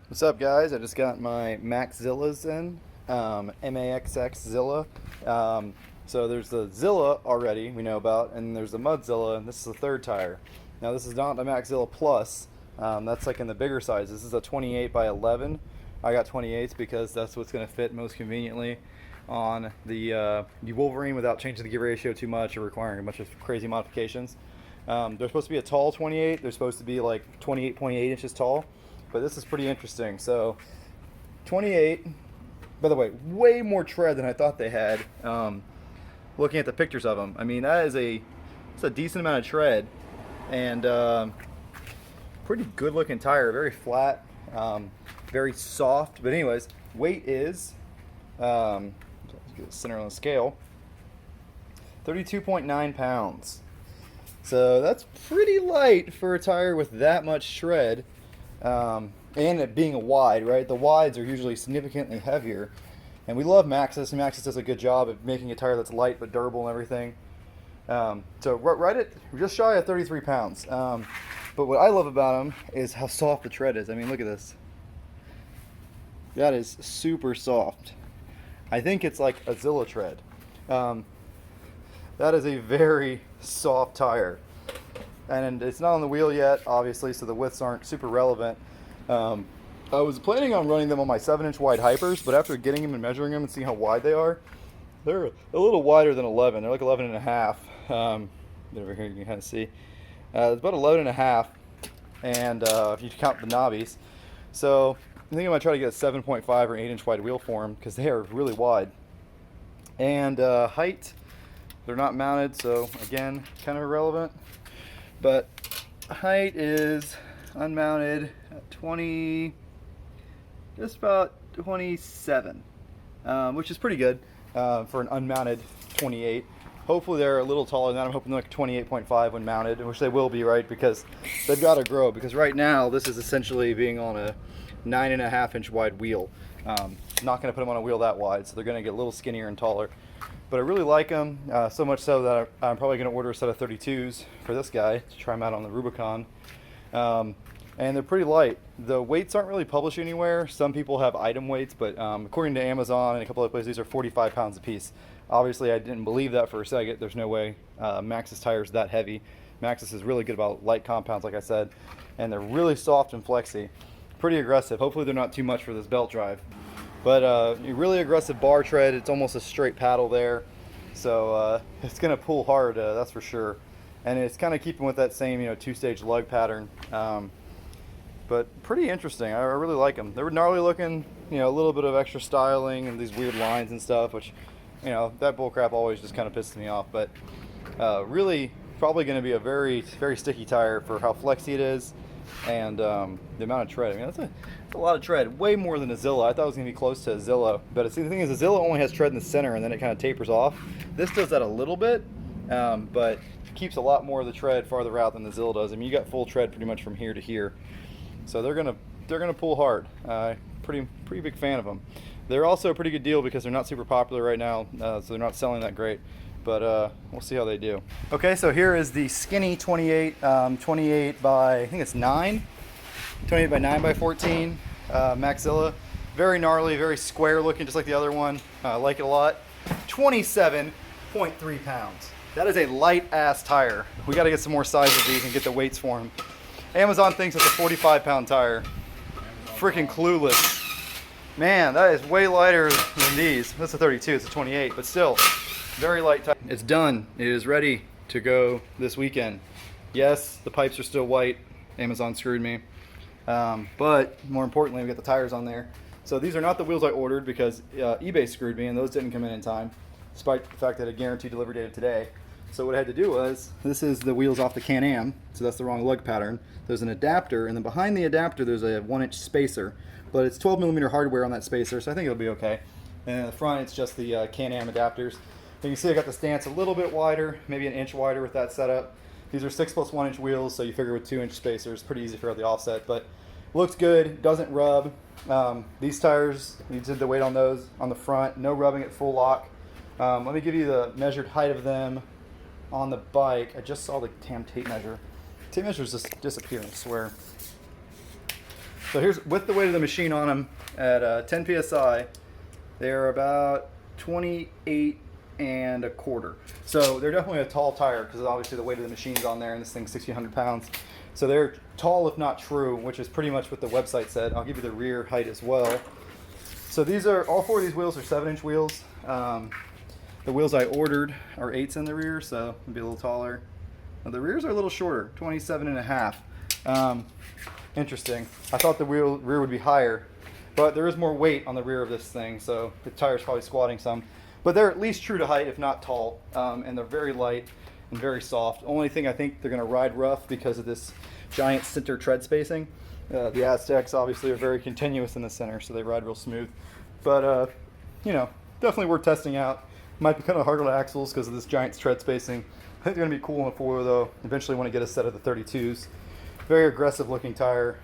What's up, guys? I just got my Maxxzillas in, Maxxzilla. So there's the Zilla already we know about, and there's the Mudzilla, and this is the third tire. Now this is not a Maxxzilla Plus. That's like in the bigger size. This is a 28 by 11. I got 28s because that's what's going to fit most conveniently on the Wolverine without changing the gear ratio too much or requiring a bunch of crazy modifications. They're supposed to be a tall 28. They're supposed to be like 28.8 inches tall. But this is pretty interesting. So 28, by the way, way more tread than I thought they had. Looking at the pictures of them, I mean, it's a decent amount of tread, and pretty good looking tire. Very flat, very soft. But anyways, weight is let's get it centered on the scale, 32.9 pounds. So that's pretty light for a tire with that much tread. And it being a wide, right? The wides are usually significantly heavier, and we love Maxxis, and Maxxis does a good job of making a tire that's light but durable and everything. So right at just shy of 33 pounds. But what I love about them is how soft the tread is. I mean, look at this. That is super soft. I think it's like a Zilla tread. That is a very soft tire. And it's not on the wheel yet, obviously, so the widths aren't super relevant. I was planning on running them on my 7-inch wide hypers, but after getting them and measuring them and seeing how wide they are, they're a little wider than 11. They're like 11 and a half. Over here you can kind of see. It's about 11 and a half, and if you count the knobbies. So I think I'm going to try to get a 7.5 or 8-inch wide wheel for them because they are really wide. And height, they're not mounted, so again, kind of irrelevant. But height is unmounted at 20, just about 27, which is pretty good for an unmounted 28. Hopefully they're a little taller than that. I'm hoping they're like 28.5 when mounted, which they will be, right? Because they've got to grow. Because right now this is essentially being on a 9.5-inch wide wheel. Not going to put them on a wheel that wide, so they're going to get a little skinnier and taller. But I really like them, so much so that I'm probably going to order a set of 32s for this guy to try them out on the Rubicon. And they're pretty light. The weights aren't really published anywhere. Some people have item weights, but according to Amazon and a couple other places, these are 45 pounds a piece. Obviously, I didn't believe that for a second. There's no way Maxxis tires that heavy. Maxxis is really good about light compounds, like I said, and they're really soft and flexy. Pretty aggressive. Hopefully they're not too much for this belt drive. But really aggressive bar tread. It's almost a straight paddle there, so it's going to pull hard, that's for sure. And it's kind of keeping with that same, two-stage lug pattern. But pretty interesting. I really like them. They're gnarly looking, a little bit of extra styling and these weird lines and stuff, which, that bullcrap always just kind of pisses me off. But really, probably going to be a very, very sticky tire for how flexy it is and the amount of tread. I mean, that's a lot of tread, way more than a Zilla. I thought it was going to be close to a Zilla, but the thing is, a Zilla only has tread in the center and then it kind of tapers off. This does that a little bit, but keeps a lot more of the tread farther out than the Zilla does. I mean, you got full tread pretty much from here to here, so they're gonna pull hard. Pretty big fan of them. They're also a pretty good deal because they're not super popular right now, so they're not selling that great. But we'll see how they do. Okay, so here is the skinny 28, 28 by, I think it's 9, 28 by 9 by 14 Maxxzilla. Very gnarly, very square looking, just like the other one. I like it a lot. 27.3 pounds. That is a light ass tire. We got to get some more size of these and get the weights for them. Amazon thinks it's a 45-pound tire. Freaking clueless. Man, that is way lighter than these. That's a 32, it's a 28, but still. Very light tire. It's done. It is ready to go this weekend. Yes, the pipes are still white. Amazon screwed me. But more importantly, we got the tires on there. So these are not the wheels I ordered because eBay screwed me and those didn't come in time, despite the fact that I guaranteed delivery date of today. So what I had to do was, this is the wheels off the Can-Am, so that's the wrong lug pattern. There's an adapter, and then behind the adapter there's a 1-inch spacer, but it's 12mm hardware on that spacer, so I think it'll be okay. And in the front it's just the Can-Am adapters. You can see I got the stance a little bit wider, maybe an inch wider with that setup. These are 6 plus 1-inch wheels, so you figure with 2-inch spacers, pretty easy to figure out the offset, but looks good, doesn't rub. These tires, you did the weight on those on the front, no rubbing at full lock. Let me give you the measured height of them on the bike. I just saw the damn tape measure. Tape measures just disappearing, I swear. So here's with the weight of the machine on them at 10 psi, they're about 28 and a quarter. So they're definitely a tall tire because obviously the weight of the machine's on there, and this thing's 1,600 pounds. So they're tall if not true, which is pretty much what the website said. I'll give you the rear height as well. So these are, all four of these wheels are 7-inch wheels. The wheels I ordered are 8s in the rear, so it'll be a little taller. Now the rears are a little shorter, 27 and a half. Interesting. I thought the rear would be higher, but there is more weight on the rear of this thing, so the tire's probably squatting some. But they're at least true to height, if not tall, and they're very light and very soft. Only thing I think they're going to ride rough because of this giant center tread spacing. The Aztecs obviously are very continuous in the center, so they ride real smooth. But, you know, definitely worth testing out. Might be kind of hard on axles because of this giant tread spacing. I think they're going to be cool in a 4-wheel though. Eventually want to get a set of the 32s. Very aggressive looking tire.